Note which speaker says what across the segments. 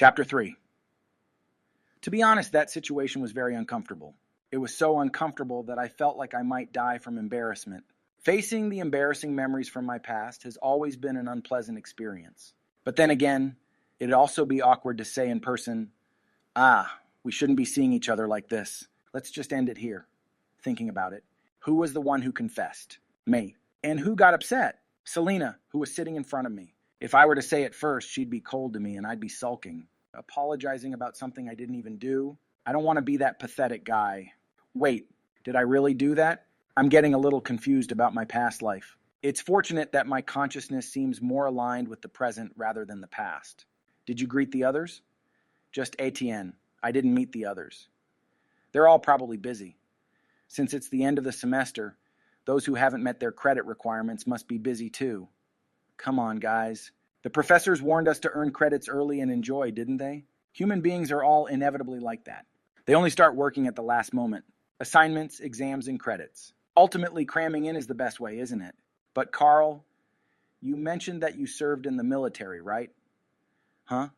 Speaker 1: Chapter 3. To be honest, that situation was very uncomfortable. It was so uncomfortable that I felt like I might die from embarrassment. Facing the embarrassing memories from my past has always been an unpleasant experience. But then again, it'd also be awkward to say in person, we shouldn't be seeing each other like this. Let's just end it here. Thinking about it, who was the one who confessed? Me. And who got upset? Selena, who was sitting in front of me. If I were to say it first, she'd be cold to me and I'd be sulking, apologizing about something I didn't even do. I don't want to be that pathetic guy. Wait, did I really do that? I'm getting a little confused about my past life. It's fortunate that my consciousness seems more aligned with the present rather than the past. Did you greet the others? Just ATN. I didn't meet the others. They're all probably busy. Since it's the end of the semester, those who haven't met their credit requirements must be busy too. Come on, guys. The professors warned us to earn credits early and enjoy, didn't they? Human beings are all inevitably like that. They only start working at the last moment. Assignments, exams, and credits. Ultimately, cramming in is the best way, isn't it? But Karl, you mentioned that you served in the military, right? Huh?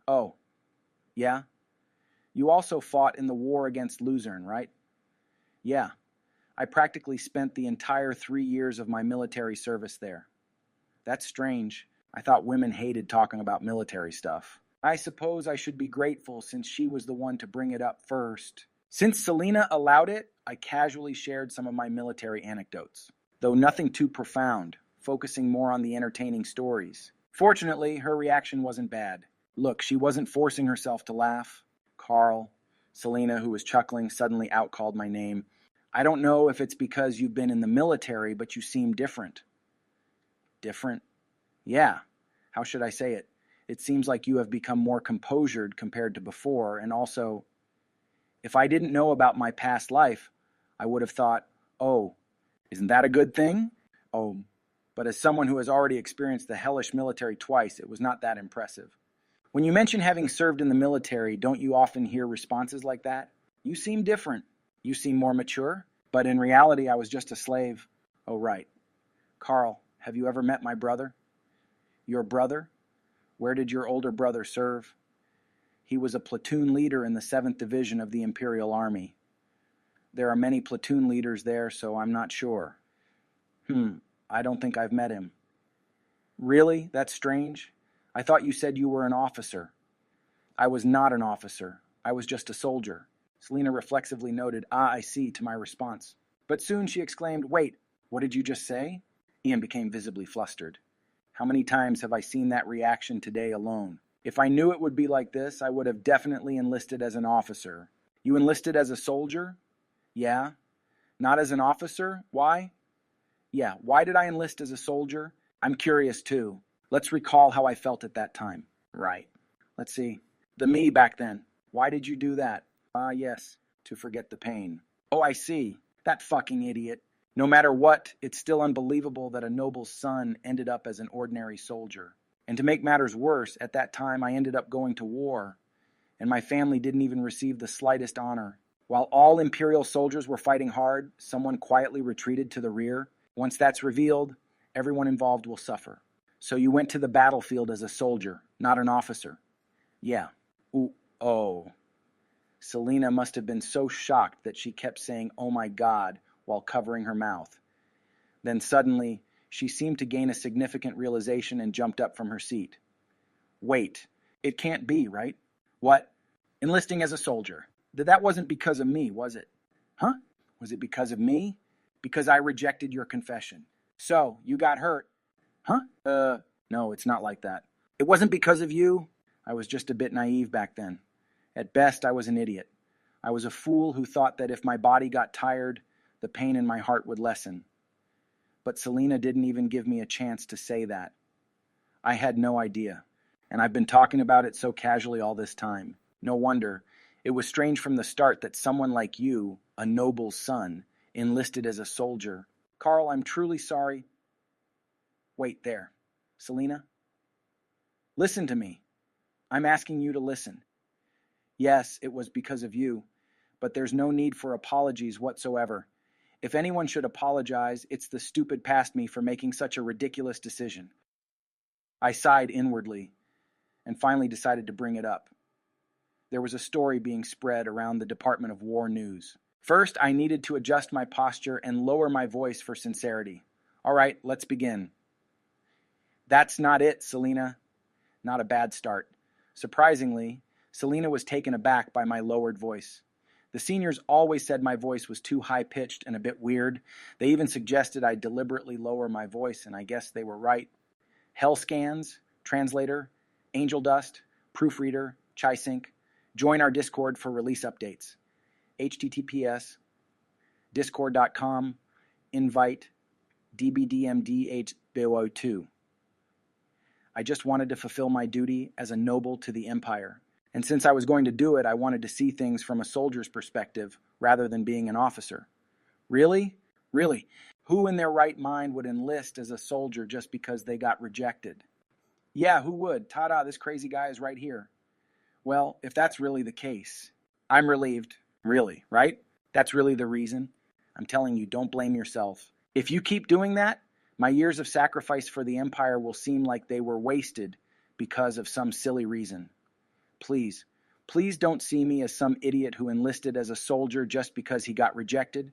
Speaker 1: Oh, yeah? You also fought in the war against Luzerne, right? Yeah. I practically spent the entire 3 years of my military service there. That's strange. I thought women hated talking about military stuff. I suppose I should be grateful since she was the one to bring it up first. Since Selena allowed it, I casually shared some of my military anecdotes, though nothing too profound, focusing more on the entertaining stories. Fortunately, her reaction wasn't bad. Look, she wasn't forcing herself to laugh. Karl, Selena, who was chuckling, suddenly outcalled my name. I don't know if it's because you've been in the military, but you seem different. Different? Yeah. How should I say it? It seems like you have become more composured compared to before, and also, if I didn't know about my past life, I would have thought, oh, isn't that a good thing? Oh, but as someone who has already experienced the hellish military twice, it was not that impressive. When you mention having served in the military, don't you often hear responses like that? You seem different. You seem more mature. But in reality, I was just a slave. Oh, right. Karl, have you ever met my brother? Your brother? Where did your older brother serve? He was a platoon leader in the 7th Division of the Imperial Army. There are many platoon leaders there, so I'm not sure. I don't think I've met him. Really? That's strange. I thought you said you were an officer. I was not an officer. I was just a soldier. Selena reflexively noted, I see, to my response. But soon she exclaimed, wait, what did you just say? Ian became visibly flustered. How many times have I seen that reaction today alone? If I knew it would be like this, I would have definitely enlisted as an officer. You enlisted as a soldier? Yeah. Not as an officer? Why? Yeah, why did I enlist as a soldier? I'm curious too. Let's recall how I felt at that time. Right. Let's see. The me back then. Why did you do that? Yes, to forget the pain. Oh, I see. That fucking idiot. No matter what, it's still unbelievable that a noble son ended up as an ordinary soldier. And to make matters worse, at that time I ended up going to war, and my family didn't even receive the slightest honor. While all Imperial soldiers were fighting hard, someone quietly retreated to the rear. Once that's revealed, everyone involved will suffer. So you went to the battlefield as a soldier, not an officer. Yeah. Ooh, oh. Selena must have been so shocked that she kept saying, oh my God, while covering her mouth. Then suddenly, she seemed to gain a significant realization and jumped up from her seat. Wait, it can't be, right? What? Enlisting as a soldier. That wasn't because of me, was it? Huh? Was it because of me? Because I rejected your confession. So, you got hurt. Huh? No, it's not like that. It wasn't because of you. I was just a bit naive back then. At best, I was an idiot. I was a fool who thought that if my body got tired, the pain in my heart would lessen. But Selena didn't even give me a chance to say that. I had no idea, and I've been talking about it so casually all this time. No wonder. It was strange from the start that someone like you, a noble son, enlisted as a soldier. Karl, I'm truly sorry. Wait there. Selena? Listen to me. I'm asking you to listen. Yes, it was because of you, but there's no need for apologies whatsoever. If anyone should apologize, it's the stupid past me for making such a ridiculous decision. I sighed inwardly. and finally decided to bring it up. There was a story being spread around the Department of War news. First, I needed to adjust my posture and lower my voice for sincerity. All right, let's begin. That's not it, Selena. Not a bad start. Surprisingly, Selena was taken aback by my lowered voice. The seniors always said my voice was too high-pitched and a bit weird. They even suggested I deliberately lower my voice, and I guess they were right. Hell scans, translator, angel dust, proofreader, ChaiSync. Join our Discord for release updates. https discord.com invite dbdmdhbo2. I just wanted to fulfill my duty as a noble to the Empire. And since I was going to do it, I wanted to see things from a soldier's perspective rather than being an officer. Really? Really? Who in their right mind would enlist as a soldier just because they got rejected? Yeah, who would? Ta-da, this crazy guy is right here. Well, if that's really the case, I'm relieved. Really, right? That's really the reason. I'm telling you, don't blame yourself. If you keep doing that, my years of sacrifice for the Empire will seem like they were wasted because of some silly reason. Please, please don't see me as some idiot who enlisted as a soldier just because he got rejected.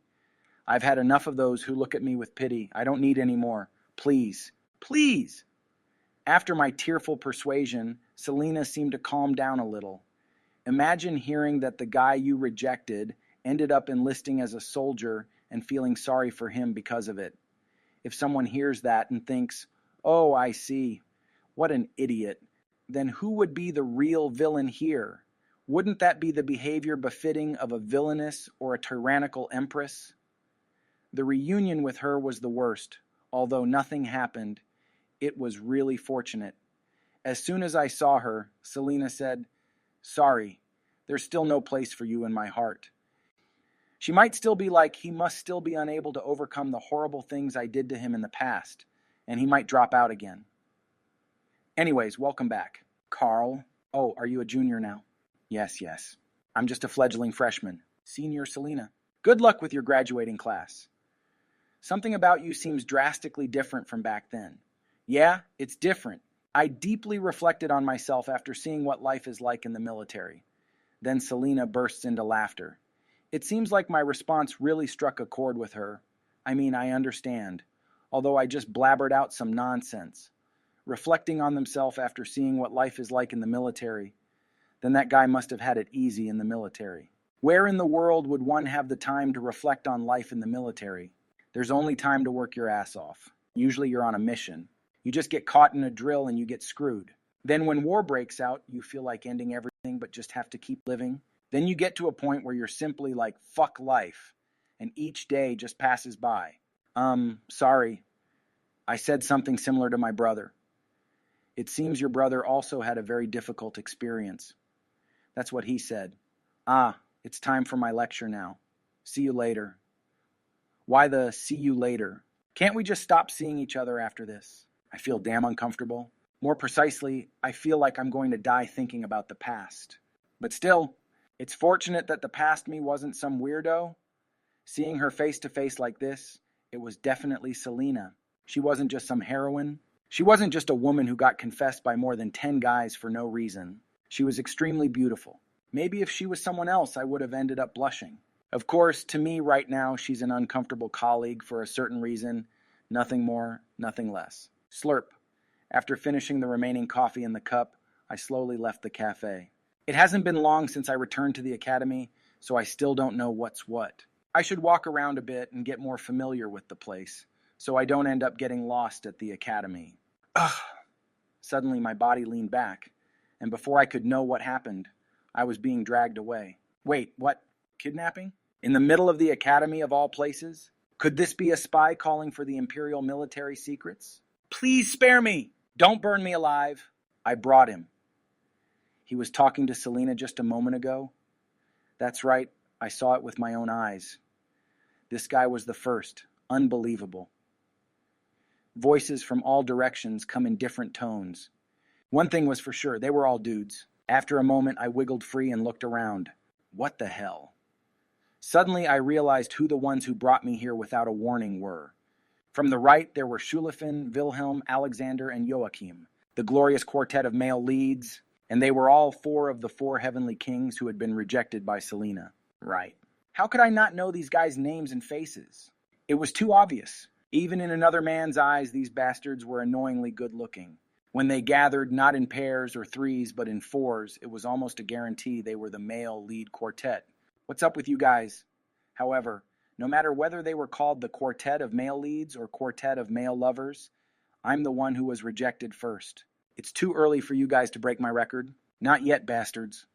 Speaker 1: I've had enough of those who look at me with pity. I don't need any more. Please, please. After my tearful persuasion, Selena seemed to calm down a little. Imagine hearing that the guy you rejected ended up enlisting as a soldier and feeling sorry for him because of it. If someone hears that and thinks, "Oh, I see, what an idiot," then who would be the real villain here? Wouldn't that be the behavior befitting of a villainous or a tyrannical empress? The reunion with her was the worst. Although nothing happened, it was really fortunate. As soon as I saw her, Selena said, "Sorry, there's still no place for you in my heart." She might still be like, he must still be unable to overcome the horrible things I did to him in the past, and he might drop out again. Anyways, welcome back. Karl. Oh, are you a junior now? Yes. I'm just a fledgling freshman. Senior Selena. Good luck with your graduating class. Something about you seems drastically different from back then. Yeah, it's different. I deeply reflected on myself after seeing what life is like in the military. Then Selena bursts into laughter. It seems like my response really struck a chord with her. I mean, I understand, although I just blabbered out some nonsense. Reflecting on themselves after seeing what life is like in the military, then that guy must have had it easy in the military. Where in the world would one have the time to reflect on life in the military? There's only time to work your ass off. Usually you're on a mission. You just get caught in a drill and you get screwed. Then when war breaks out, you feel like ending everything but just have to keep living. Then you get to a point where you're simply like, fuck life, and each day just passes by. Sorry. I said something similar to my brother. It seems your brother also had a very difficult experience. That's what he said. It's time for my lecture now. See you later. Why the see you later? Can't we just stop seeing each other after this? I feel damn uncomfortable. More precisely, I feel like I'm going to die thinking about the past. But still, it's fortunate that the past me wasn't some weirdo. Seeing her face to face like this, it was definitely Selena. She wasn't just some heroine. She wasn't just a woman who got confessed by more than 10 guys for no reason. She was extremely beautiful. Maybe if she was someone else, I would have ended up blushing. Of course, to me right now, she's an uncomfortable colleague for a certain reason. Nothing more, nothing less. Slurp. After finishing the remaining coffee in the cup, I slowly left the cafe. It hasn't been long since I returned to the academy, so I still don't know what's what. I should walk around a bit and get more familiar with the place, so I don't end up getting lost at the academy. Ugh. Suddenly my body leaned back, and before I could know what happened, I was being dragged away. Wait, what? Kidnapping? In the middle of the academy of all places? Could this be a spy calling for the Imperial military secrets? Please spare me! Don't burn me alive! I brought him. He was talking to Selena just a moment ago. That's right, I saw it with my own eyes. This guy was the first. Unbelievable. Voices from all directions come in different tones. One thing was for sure, they were all dudes. After a moment, I wiggled free and looked around. What the hell? Suddenly, I realized who the ones who brought me here without a warning were. From the right, there were Schulafin, Wilhelm, Alexander, and Joachim. the glorious quartet of male leads, and they were all four of the four heavenly kings who had been rejected by Selena. Right. How could I not know these guys' names and faces? It was too obvious. Even in another man's eyes, these bastards were annoyingly good-looking. When they gathered, not in pairs or threes, but in fours, it was almost a guarantee they were the male lead quartet. What's up with you guys? However, no matter whether they were called the quartet of male leads or quartet of male lovers, I'm the one who was rejected first. It's too early for you guys to break my record. Not yet, bastards.